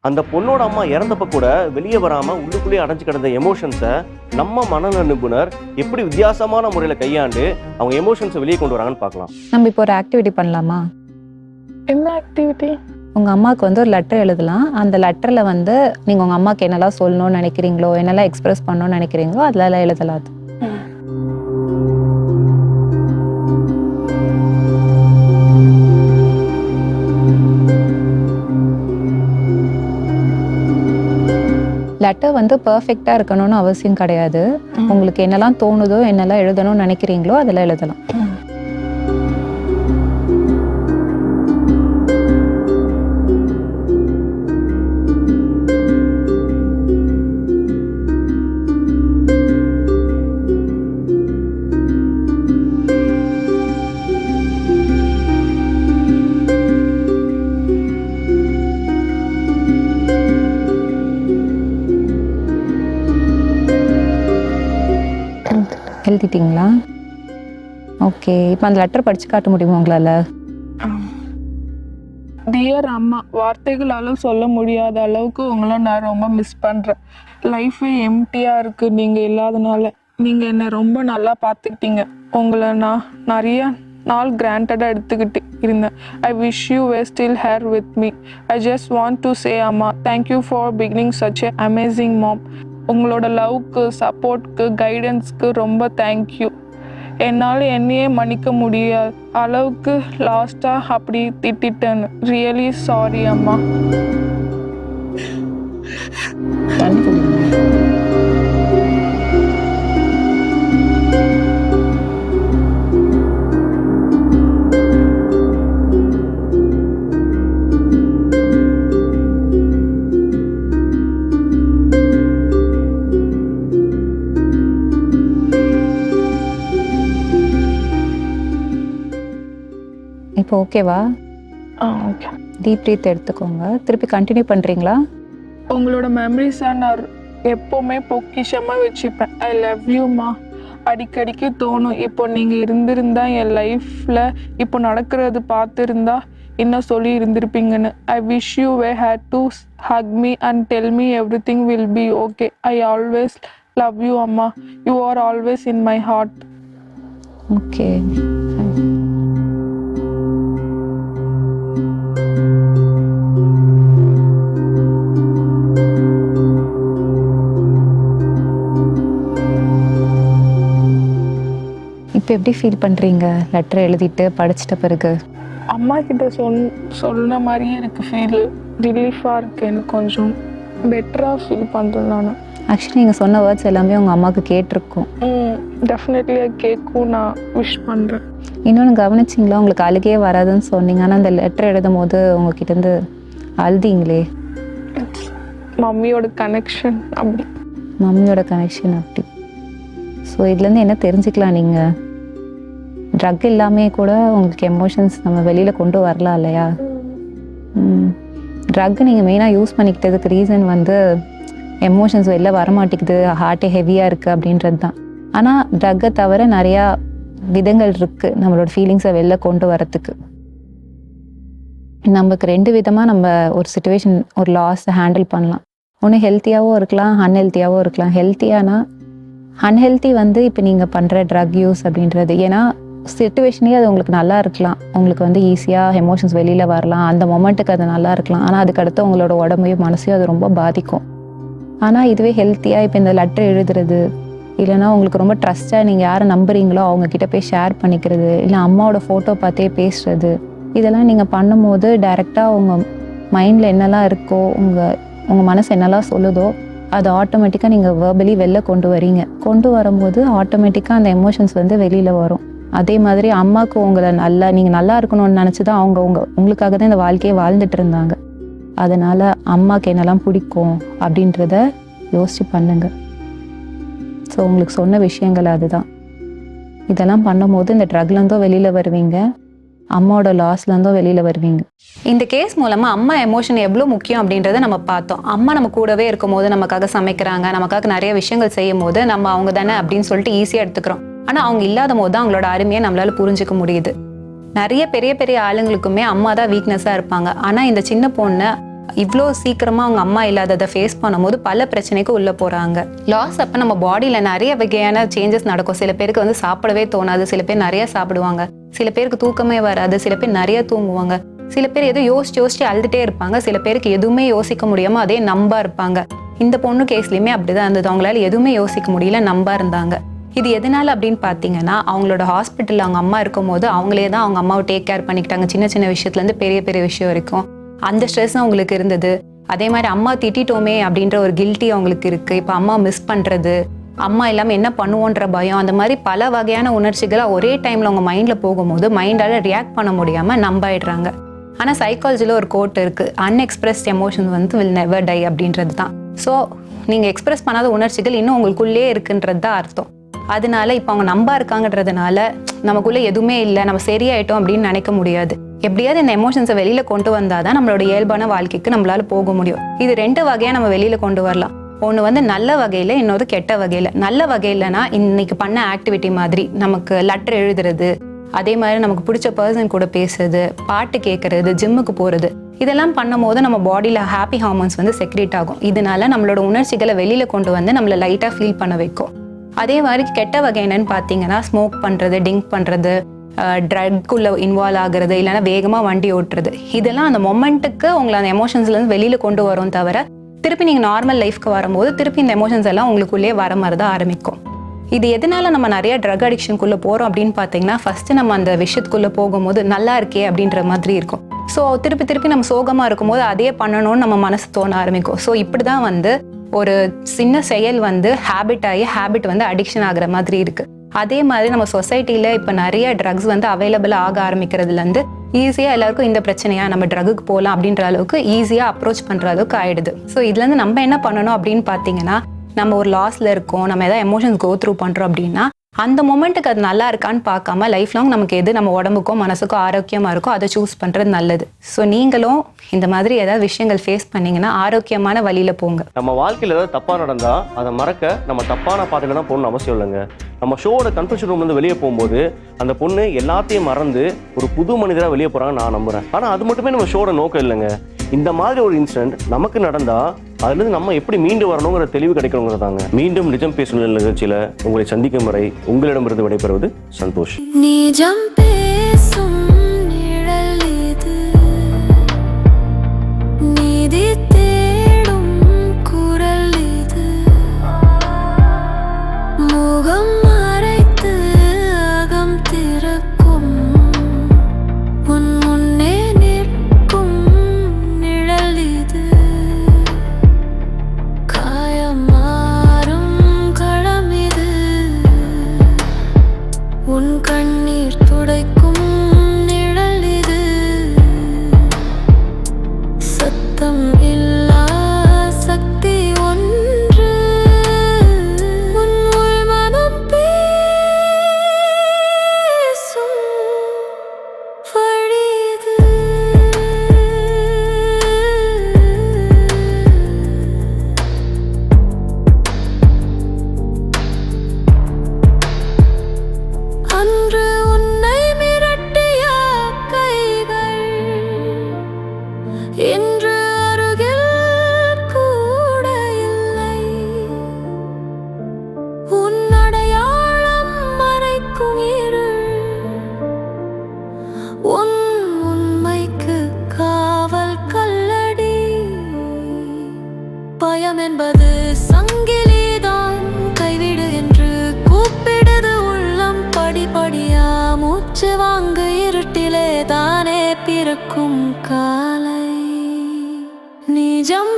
அந்த பொண்ணோட அம்மா இறந்தப்ப கூட வெளியே வராம உள்ளுக்குள்ளேயே அடைஞ்சு கிடந்த எமோஷன்ஸை நம்ம மனநல நிபுணர் எப்படி வித்தியாசமான முறையில் கையாண்டு அவங்க எமோஷன்ஸை வெளியே கொண்டு வராங்கன்னு பார்க்கலாம். நம்ம இப்போ ஒரு ஆக்டிவிட்டி பண்ணலாமா? என்ன ஆக்டிவிட்டி? உங்கள் அம்மாவுக்கு வந்து ஒரு லெட்டர் எழுதலாம். அந்த லெட்டரில் வந்து நீங்கள் உங்கள் அம்மாவுக்கு என்னெல்லாம் சொல்லணும்னு நினைக்கிறீங்களோ, என்னெல்லாம் எக்ஸ்பிரஸ் பண்ணணும்னு நினைக்கிறீங்களோ அதெல்லாம் எழுதலாம். அது லெட்டர் வந்து பர்ஃபெக்டாக இருக்கணும்னு அவசியம் கிடையாது. உங்களுக்கு என்னெல்லாம் தோணுதோ, என்னெல்லாம் எழுதணும்னு நினைக்கிறீங்களோ அதெல்லாம் எழுதலாம். எழுதிட்டீங்களா? ஓகே, இப்போ அந்த லெட்டர் படிச்சு காட்ட முடியுமா உங்களால்? டியர் அம்மா, வார்த்தைகளாலும் சொல்ல முடியாத அளவுக்கு உங்களை நான் ரொம்ப மிஸ் பண்ணுறேன். லைஃபே எம்டியாக இருக்குது நீங்கள் இல்லாதனால. நீங்கள் என்னை ரொம்ப நல்லா பார்த்துக்கிட்டீங்க. உங்களை நான் நிறைய நாள் கிராண்டடாக எடுத்துக்கிட்டு இருந்தேன். I wish you were still here with me. I just want to say அம்மா, தேங்க்யூ ஃபார் பிகினிங் சச் எ அமேசிங் மாம். உங்களோட லவ்க்கு, சப்போர்ட்க்கு, கைடன்ஸ்க்கு ரொம்ப தேங்க்யூ. என்னால் என்னையே மன்னிக்க முடியாத அளவுக்கு லாஸ்ட்டாக அப்படி திட்டேன்னு. ரியலி சாரி அம்மா. இப்போ ஓகேவா? ஓகே. டீப் ப்ரீத் எடுத்துக்கோங்க. திருப்பி கண்டினியூ பண்ணுறீங்களா? உங்களோட மெமரிஸை நான் எப்போவுமே பொக்கிஷமாக வச்சுப்பேன். ஐ லவ் யூம்மா. அடிக்கடிக்கு தோணும், இப்போ நீங்கள் இருந்திருந்தா என் லைஃப்பில் இப்போ நடக்கிறது பார்த்துருந்தா இன்னும் சொல்லி இருந்திருப்பீங்கன்னு. I wish you were had to hug me and tell me everything will be okay. I always love you அம்மா. You are always in my heart. Okay. இப்போ எப்படி ஃபீல் பண்ணுறீங்க லெட்டர் எழுதிட்டு படிச்சிட்ட பிறகு? அம்மா கிட்ட சொன்ன மாதிரியே எனக்கு ஃபீல் ரிலீஃபாக இருக்குது. எனக்கு கொஞ்சம் பெட்டராக ஃபீல் பண்ணுறேன் நான். ஆக்சுவலி நீங்கள் சொன்ன வேர்ட்ஸ் எல்லாமே உங்கள் அம்மாவுக்கு கேட்டிருக்கும். டெஃபினெட்லி கேட்கும். நான் விஷ் பண்ணுறேன். இன்னொன்று கவனிச்சிங்களா, உங்களுக்கு அழுகையே வராதுன்னு சொன்னீங்க, ஆனால் அந்த லெட்டர் எழுதும் போது உங்ககிட்டேருந்து அழுதிங்களே. மம்மியோட கனெக்ஷன் அப்படி. மம்மியோட கனெக்ஷன் அப்படி. ஸோ இதுலேருந்து என்ன தெரிஞ்சுக்கலாம், நீங்கள் ட்ரக் இல்லாமே கூட உங்களுக்கு எமோஷன்ஸ் நம்ம வெளியில் கொண்டு வரலாம் இல்லையா? ட்ரக் நீங்கள் மெயினாக யூஸ் பண்ணிக்கிட்டதுக்கு ரீசன் வந்து எமோஷன்ஸ் வெளில வரமாட்டேங்குது, ஹார்ட்டே ஹெவியாக இருக்குது அப்படின்றது தான். ஆனால் ட்ரக்கை தவிர நிறையா விதங்கள் இருக்குது நம்மளோட ஃபீலிங்ஸை வெளில கொண்டு வரத்துக்கு. நமக்கு 2 விதமாக நம்ம ஒரு சுச்சுவேஷன், ஒரு லாஸை ஹேண்டில் பண்ணலாம். ஒன்று ஹெல்த்தியாகவும் இருக்கலாம், அன்ஹெல்த்தியாகவும் இருக்கலாம். ஹெல்த்தியானா அன்ஹெல்த்தி வந்து இப்போ நீங்கள் பண்ணுற ட்ரக் யூஸ் அப்படின்றது, ஏன்னா சிச்சுவேஷனே அது உங்களுக்கு நல்லா இருக்கலாம், உங்களுக்கு வந்து ஈஸியாக எமோஷன்ஸ் வெளியில் வரலாம், அந்த மொமெண்ட்டுக்கு அது நல்லா இருக்கலாம். ஆனால் அதுக்கடுத்து உங்களோட உடம்பையும் மனசையும் அது ரொம்ப பாதிக்கும். ஆனால் இதுவே ஹெல்த்தியாக இப்போ இந்த லெட்டர் எழுதுறது, இல்லைனா உங்களுக்கு ரொம்ப ட்ரஸ்ட்டாக நீங்கள் யாரை நம்புறீங்களோ அவங்கக்கிட்ட போய் ஷேர் பண்ணிக்கிறது, இல்லை அம்மாவோட ஃபோட்டோ பார்த்தே பேசுகிறது, இதெல்லாம் நீங்கள் பண்ணும்போது டைரெக்டாக உங்கள் மைண்டில் என்னெல்லாம் இருக்கோ, உங்கள் மனசு என்னெல்லாம் சொல்லுதோ அது ஆட்டோமேட்டிக்காக நீங்கள் வேர்பலி வெளில கொண்டு வரீங்க. கொண்டு வரும்போது ஆட்டோமேட்டிக்காக அந்த எமோஷன்ஸ் வந்து வெளியில் வரும். அதே மாதிரி அம்மாவுக்கு உங்களை நீங்கள் நல்லா இருக்கணும்னு நினச்சி தான் உங்களுக்காக தான் இந்த வாழ்க்கையை வாழ்ந்துட்டு இருந்தாங்க. அதனால் அம்மாவுக்கு என்னெல்லாம் பிடிக்கும் அப்படின்றத யோசித்து பண்ணுங்க. ஸோ உங்களுக்கு சொன்ன விஷயங்கள் அதுதான். இதெல்லாம் பண்ணும்போது இந்த ட்ரக்லேருந்தோ வெளியில் வருவீங்க, அம்மாவோட லாஸ்லேருந்தோ வெளியில் வருவீங்க. இந்த கேஸ் மூலமாக அம்மா எமோஷன் எவ்வளோ முக்கியம் அப்படின்றத நம்ம பார்த்தோம். அம்மா நம்ம கூடவே இருக்கும் போது நமக்காக சமைக்கிறாங்க, நமக்காக நிறைய விஷயங்கள் செய்யும் போது நம்ம அவங்க தானே அப்படின்னு சொல்லிட்டு ஈஸியாக எடுத்துக்கிறோம். ஆனால் அவங்க இல்லாத போது தான் அவங்களோட அருமையை நம்மளால் புரிஞ்சிக்க முடியுது. நிறைய பெரிய பெரிய ஆளுங்களுக்குமே அம்மா தான் வீக்னஸாக இருப்பாங்க. ஆனால் இந்த சின்ன பொண்ணு இவ்வளோ சீக்கிரமாக அவங்க அம்மா இல்லாததை ஃபேஸ் பண்ணும்போது பல பிரச்சனைக்கு உள்ளே போகிறாங்க. லாஸ் அப்போ நம்ம பாடியில் நிறைய வகையான சேஞ்சஸ் நடக்கும். சில பேருக்கு வந்து சாப்பிடவே தோணாது, சில பேர் நிறைய சாப்பிடுவாங்க, சில பேருக்கு தூக்கமே வராது, சில பேர் நிறைய தூங்குவாங்க, சில பேர் எதுவும் யோசிச்சு அழுதுகிட்டே இருப்பாங்க, சில பேருக்கு எதுவுமே யோசிக்க முடியாமல் அதே நம்பா இருப்பாங்க. இந்த பொண்ணு கேஸ்லையுமே அப்படிதான் இருந்தது. அவங்களால எதுவுமே யோசிக்க முடியல, நம்பா இருந்தாங்க. இது எதனால அப்படின்னு பார்த்தீங்கன்னா, அவங்களோட ஹாஸ்பிட்டலில் அவங்க அம்மா இருக்கும் போது அவங்களே தான் அவங்க அம்மாவை டேக் கேர் பண்ணிக்கிட்டாங்க. சின்ன சின்ன விஷயத்துலேருந்து பெரிய பெரிய விஷயம் வரைக்கும் அந்த ஸ்ட்ரெஸ் அவங்களுக்கு இருந்தது. அதே மாதிரி அம்மா திட்டோமே அப்படின்ற ஒரு கில்ட்டி அவங்களுக்கு இருக்குது. இப்போ அம்மா மிஸ் பண்ணுறது, அம்மா இல்லாமல் என்ன பண்ணுவோன்ற பயம், அந்த மாதிரி பல வகையான உணர்ச்சிகளாக ஒரே டைமில் அவங்க மைண்டில் போகும்போது மைண்டால் ரியாக்ட் பண்ண முடியாமல் நம்பாயிடுறாங்க. ஆனால் சைக்காலஜியில் ஒரு கோட் இருக்குது, அன்எக்ஸ்பிரஸ்ட் எமோஷன்ஸ் வந்து வில் நெவர் டை அப்படின்றது தான். ஸோ நீங்கள் எக்ஸ்பிரஸ் பண்ணாத உணர்ச்சிகள் இன்னும் உங்களுக்குள்ளே இருக்குன்றது தான் அர்த்தம். அதனால இப்போ அவங்க நம்பா இருக்காங்கன்றதுனால நமக்குள்ளே எதுவுமே இல்லை, நம்ம சரியாயிட்டோம் அப்படின்னு நினைக்க முடியாது. எப்படியாவது இந்த எமோஷன்ஸை வெளியில கொண்டு வந்தாதான் நம்மளோட இயல்பான வாழ்க்கைக்கு நம்மளால போக முடியும். இது 2 வகையா நம்ம வெளியில கொண்டு வரலாம். ஒன்று வந்து நல்ல வகையில், இன்னொரு கெட்ட வகையில். நல்ல வகையிலனா இன்னைக்கு பண்ண ஆக்டிவிட்டி மாதிரி நமக்கு லெட்டர் எழுதுறது, அதே மாதிரி நமக்கு பிடிச்ச பர்சன் கூட பேசுறது, பாட்டு கேட்கறது, ஜிம்முக்கு போகிறது, இதெல்லாம் பண்ணும் போது நம்ம பாடியில் ஹாப்பி ஹார்மோன்ஸ் வந்து செக்ரேட் ஆகும். இதனால நம்மளோட உணர்ச்சிகளை வெளியில கொண்டு வந்து நம்மளை லைட்டாக ஃபீல் பண்ண வைக்கும். அதே மாதிரி கெட்ட வகை என்னன்னு பார்த்தீங்கன்னா, ஸ்மோக் பண்ணுறது, ட்ரிங்க் பண்ணுறது, ட்ரக்குள்ளே இன்வால்வ் ஆகுறது, இல்லைன்னா வேகமாக வண்டி ஓட்டுறது, இதெல்லாம் அந்த மொமெண்ட்டுக்கு உங்களை அந்த எமோஷன்ஸ்லேருந்து வெளியில் கொண்டு வரும். தவிர திருப்பி நீங்கள் நார்மல் லைஃப்க்கு வரும்போது திருப்பி இந்த எமோஷன்ஸ் எல்லாம் உங்களுக்குள்ளேயே வர மாதிரி தான் ஆரம்பிக்கும். இது எதனால நம்ம நிறைய ட்ரக் அடிக்ஷனுக்குள்ளே போகிறோம் அப்படின்னு பார்த்தீங்கன்னா, ஃபஸ்ட்டு நம்ம அந்த விஷயத்துக்குள்ளே போகும்போது நல்லா இருக்கே அப்படின்ற மாதிரி இருக்கும். ஸோ திருப்பி நம்ம சோகமாக இருக்கும்போது அதே பண்ணணும்னு நம்ம மனசு தோண ஆரம்பிக்கும். ஸோ இப்படி தான் வந்து ஒரு சின்ன செயல் வந்து ஹேபிட் ஆகி ஹேபிட் வந்து அடிக்ஷன் ஆகிற மாதிரி இருக்கு. அதே மாதிரி நம்ம சொசைட்டியில் இப்போ நிறைய ட்ரக்ஸ் வந்து அவைலபிள் ஆக ஆரம்பிக்கிறதுலேருந்து ஈஸியாக எல்லாருக்கும் இந்த பிரச்சனையா நம்ம ட்ரக்குக்கு போகலாம் அப்படின்ற அளவுக்கு ஈஸியாக அப்ரோச் பண்ணுற அளவுக்கு ஆயிடுது. ஸோ இதுலேருந்து நம்ம என்ன பண்ணணும் அப்படின்னு பார்த்தீங்கன்னா, நம்ம ஒரு லாஸில் இருக்கோம், நம்ம ஏதாவது எமோஷன்ஸ் கோ த்ரூ பண்ணுறோம் அப்படின்னா அந்த மொமெண்ட்டுக்கு அது நல்லா இருக்கான்னு பார்க்காம லைஃப் லாங் நமக்கு எது நம்ம உடம்புக்கும் மனசுக்கும் ஆரோக்கியமாக இருக்கோ அதை சூஸ் பண்ணுறது நல்லது. ஸோ நீங்களும் இந்த மாதிரி ஏதாவது விஷயங்கள் ஃபேஸ் பண்ணீங்கன்னா ஆரோக்கியமான வழியில் போங்க. நம்ம வாழ்க்கையில் ஏதாவது தப்பாக நடந்தால் அதை மறக்க நம்ம தப்பான பாதையில் தான் போகணும்னு அவசியம் இல்லைங்க. நம்ம ஷோவோட கன்ஃபெஷன் ரூம்லேருந்து வெளியே போகும்போது அந்த பொண்ணு எல்லாத்தையும் மறந்து ஒரு புது மனிதராக வெளியே போகிறாங்கன்னு நான் நம்புகிறேன். ஆனால் அது மட்டுமே நம்ம ஷோட நோக்கம் இல்லைங்க. இந்த மாதிரி ஒரு இன்சிடென்ட் நமக்கு நடந்தால் அதுலேருந்து நம்ம எப்படி மீண்டு வரணுங்கிற தெளிவு கிடைக்கணுங்கிறதாங்க. மீண்டும் நிஜம் பேசும் நிகழ்ச்சியில் உங்களை சந்திக்கும் வரை உங்களிடமிருந்து விடைபெறுவது சந்தோஷ். நிஜம் பேசும் நிழல் இது, நீதி தேடும் குரல் இது, முகம் மறைத்து அகம் திறக்கும் உன் முன்னே நிற்கும் நிழல் இது, காயம் மாறும் களம் இது, உன் கண்ணீர் துடைக்கும் நிழல் இது, சத்தம் இல்லா சக்தி ஒன்று, உன் உள்மனம் பேசும் வழி இது. அன்று உன்னை மிரட்டிய கைகள் இன்று அருகில் கூட இல்லை, உன் அடையாளம் மறைக்கும் இருள், உன் உண்மைக்கு காவல் கல்லடி, பயம் என்பது சங்கிலிதான் கைவிடு என்று கூப்பிடுது உள்ளம், படிப்படியா மூச்சு வாங்க இருட்டிலே தானே பிறக்கும் காலை. நிஜம்